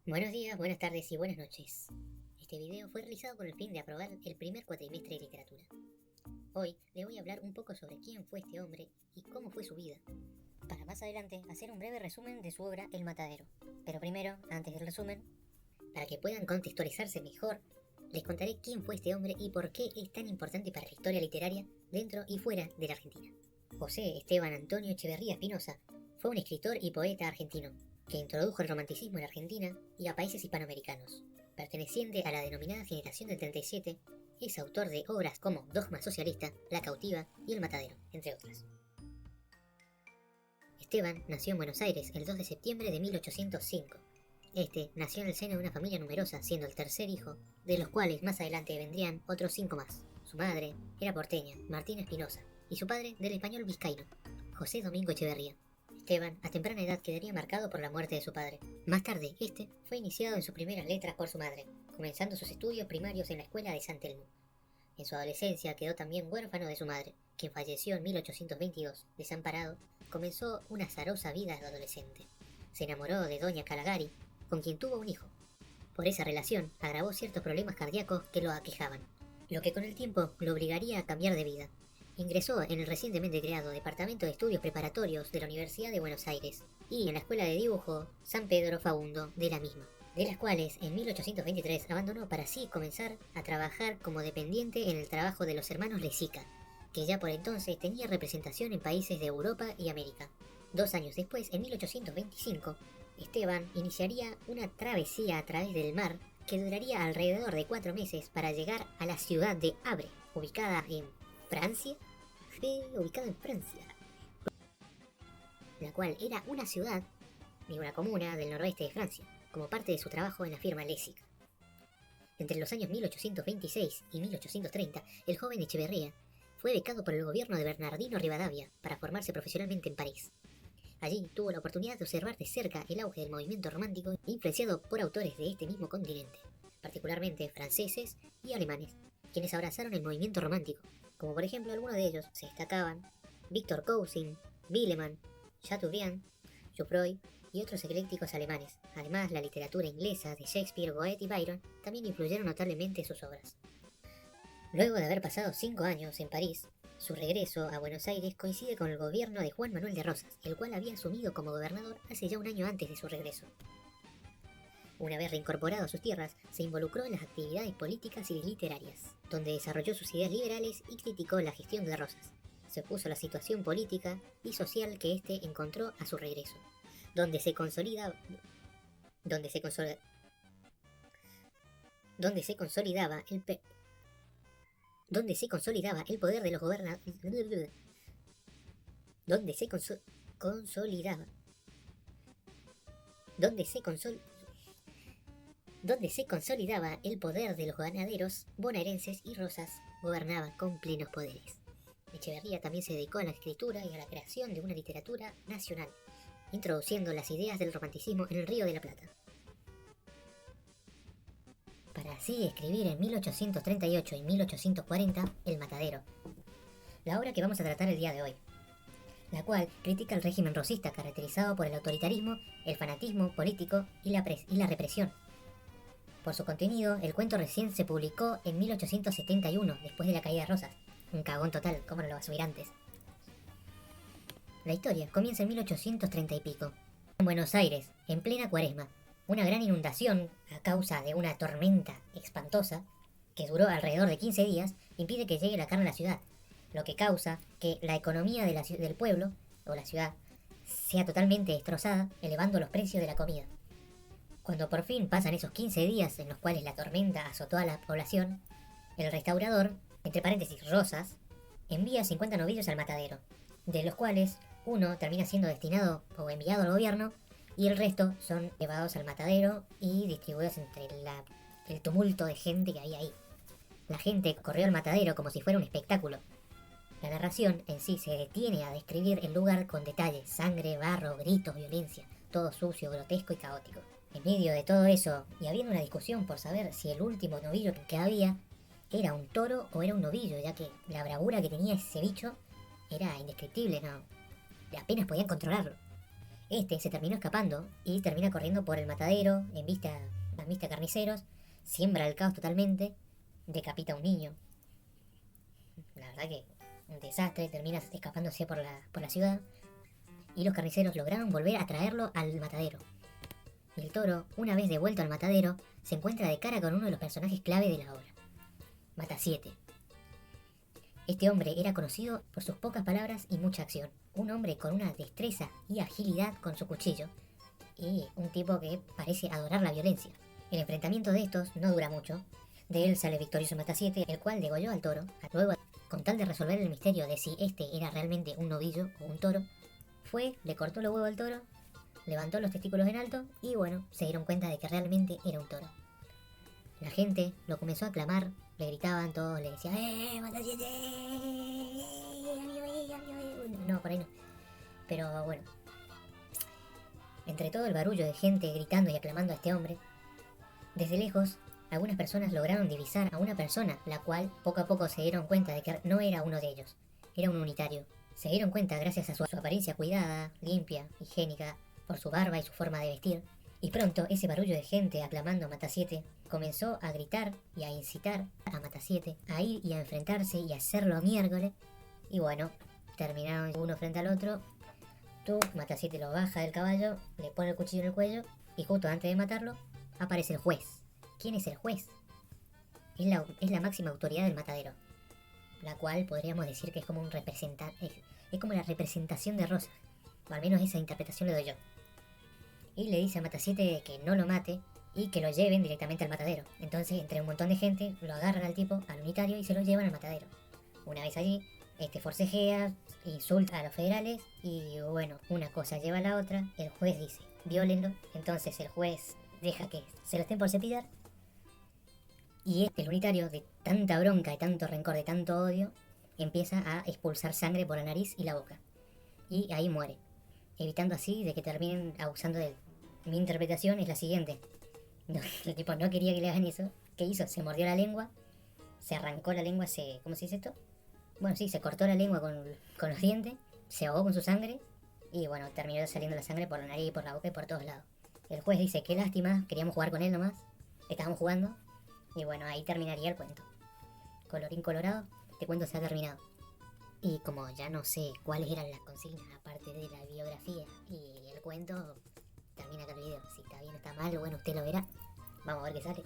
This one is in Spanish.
Buenos días, buenas tardes y buenas noches. Este video fue realizado con el fin de aprobar el primer cuatrimestre de literatura. Hoy le voy a hablar un poco sobre quién fue este hombre y cómo fue su vida, para más adelante hacer un breve resumen de su obra El Matadero. Pero primero, antes del resumen, para que puedan contextualizarse mejor, les contaré quién fue este hombre y por qué es tan importante para la historia literaria dentro y fuera de la Argentina. José Esteban Antonio Echeverría Espinosa fue un escritor y poeta argentino que introdujo el romanticismo en Argentina y a países hispanoamericanos. Perteneciente a la denominada Generación del 37, es autor de obras como Dogma Socialista, La Cautiva y El Matadero, entre otras. Esteban nació en Buenos Aires el 2 de septiembre de 1805. Este nació en el seno de una familia numerosa, siendo el tercer hijo, de los cuales más adelante vendrían otros 5 más. Su madre era porteña, Martina Espinosa, y su padre del español vizcaíno, José Domingo Echeverría. Esteban a temprana edad quedaría marcado por la muerte de su padre. Más tarde, este fue iniciado en sus primeras letras por su madre, comenzando sus estudios primarios en la escuela de San Telmo. En su adolescencia quedó también huérfano de su madre, quien falleció en 1822. Desamparado, comenzó una azarosa vida de adolescente. Se enamoró de doña Calagari, con quien tuvo un hijo. Por esa relación agravó ciertos problemas cardíacos que lo aquejaban, lo que con el tiempo lo obligaría a cambiar de vida. Ingresó en el recientemente creado Departamento de Estudios Preparatorios de la Universidad de Buenos Aires y en la Escuela de Dibujo San Pedro Fabundo de la misma, de las cuales en 1823 abandonó para así comenzar a trabajar como dependiente en el trabajo de los hermanos Lezica, que ya por entonces tenía representación en países de Europa y América. 2 años después, en 1825, Esteban iniciaría una travesía a través del mar que duraría alrededor de 4 meses para llegar a la ciudad de Havre, ubicada en Francia, la cual era una ciudad de una comuna del noroeste de Francia, como parte de su trabajo en la firma Lessic. Entre los años 1826 y 1830, el joven Echeverría fue becado por el gobierno de Bernardino Rivadavia para formarse profesionalmente en París. Allí tuvo la oportunidad de observar de cerca el auge del movimiento romántico influenciado por autores de este mismo continente, particularmente franceses y alemanes, quienes abrazaron el movimiento romántico, como por ejemplo algunos de ellos se destacaban Victor Cousin, Willeman, Chateaubriand, Jouffroy y otros eclécticos alemanes. Además, la literatura inglesa de Shakespeare, Goethe y Byron también influyeron notablemente en sus obras. Luego de haber pasado 5 años en París, su regreso a Buenos Aires coincide con el gobierno de Juan Manuel de Rosas, el cual había asumido como gobernador hace ya un año antes de su regreso. Una vez reincorporado a sus tierras, se involucró en las actividades políticas y literarias, donde desarrolló sus ideas liberales y criticó la gestión de Rosas. Se opuso a la situación política y social que éste encontró a su regreso, donde se consolidaba donde se consolidaba el poder de los gobernadores donde se consolidaba el poder de los ganaderos bonaerenses y Rosas gobernaba con plenos poderes. Echeverría también se dedicó a la escritura y a la creación de una literatura nacional, introduciendo las ideas del romanticismo en el Río de la Plata, para así escribir en 1838 y 1840 El Matadero, la obra que vamos a tratar el día de hoy, la cual critica el régimen rosista caracterizado por el autoritarismo, el fanatismo político y la represión. Por su contenido, el cuento recién se publicó en 1871, después de la caída de Rosas. Un cagón total, ¿cómo no lo va a subir antes? La historia comienza en 1830 y pico, en Buenos Aires, en plena cuaresma. Una gran inundación, a causa de una tormenta espantosa, que duró alrededor de 15 días, impide que llegue la carne a la ciudad, lo que causa que la economía del pueblo, o la ciudad, sea totalmente destrozada, elevando los precios de la comida. Cuando por fin pasan esos 15 días en los cuales la tormenta azotó a la población, el restaurador, entre paréntesis Rosas, envía 50 novillos al matadero, de los cuales uno termina siendo destinado o enviado al gobierno y el resto son llevados al matadero y distribuidos entre el tumulto de gente que había ahí. La gente corrió al matadero como si fuera un espectáculo. La narración en sí se detiene a describir el lugar con detalles: sangre, barro, gritos, violencia, todo sucio, grotesco y caótico. En medio de todo eso, y habiendo una discusión por saber si el último novillo que había era un toro o era un novillo, ya que la bravura que tenía ese bicho era indescriptible, no, apenas podían controlarlo. Este se terminó escapando y termina corriendo por el matadero en vista a carniceros, siembra el caos totalmente, decapita a un niño. La verdad que un desastre, termina escapándose por la ciudad y los carniceros lograron volver a traerlo al matadero. Y el toro, una vez de vuelto al matadero, se encuentra de cara con uno de los personajes clave de la obra, Matasiete. Este hombre era conocido por sus pocas palabras y mucha acción. Un hombre con una destreza y agilidad con su cuchillo. Y un tipo que parece adorar la violencia. El enfrentamiento de estos no dura mucho. De él sale victorioso Matasiete, el cual degolló al toro. Luego, con tal de resolver el misterio de si este era realmente un novillo o un toro, le cortó los huevos al toro, levantó los testículos en alto y bueno, se dieron cuenta de que realmente era un toro. La gente lo comenzó a aclamar, le gritaban todos, le decían Matasiete! No, por ahí no. Pero bueno, entre todo el barullo de gente gritando y aclamando a este hombre, desde lejos, algunas personas lograron divisar a una persona, la cual poco a poco se dieron cuenta de que no era uno de ellos, era un unitario. Se dieron cuenta gracias a su apariencia cuidada, limpia, higiénica, por su barba y su forma de vestir. Y pronto ese barullo de gente aclamando a Matasiete comenzó a gritar y a incitar a Matasiete a ir y a enfrentarse y a hacerlo miércoles. Y bueno, terminaron uno frente al otro. Matasiete lo baja del caballo, le pone el cuchillo en el cuello y justo antes de matarlo aparece el juez. ¿Quién es el juez? Es la máxima autoridad del matadero, la cual podríamos decir que es como un representante, es como la representación de Rosa, o al menos esa interpretación le doy yo. Y le dice a Matasiete que no lo mate y que lo lleven directamente al matadero. Entonces, entre un montón de gente, lo agarran al tipo, al unitario, y se lo llevan al matadero. Una vez allí, forcejea, insulta a los federales y bueno, una cosa lleva a la otra. El juez dice, viólenlo. Entonces el juez deja que se lo estén por cepillar. Y el unitario, de tanta bronca, de tanto rencor, de tanto odio, empieza a expulsar sangre por la nariz y la boca. Y ahí muere, evitando así de que terminen abusando de él. Mi interpretación es la siguiente. No, el tipo no quería que le hagan eso. ¿Qué hizo? Se mordió la lengua, se arrancó la lengua, ¿cómo se dice esto? Bueno, sí, se cortó la lengua con los dientes, se ahogó con su sangre y bueno, terminó saliendo la sangre por la nariz, por la boca y por todos lados. El juez dice, qué lástima, queríamos jugar con él nomás, estábamos jugando y bueno, ahí terminaría el cuento. Colorín colorado, este cuento se ha terminado. Y como ya no sé cuáles eran las consignas aparte de la biografía y el cuento, termina acá el video. Si está bien o está mal, bueno, usted lo verá. Vamos a ver qué sale.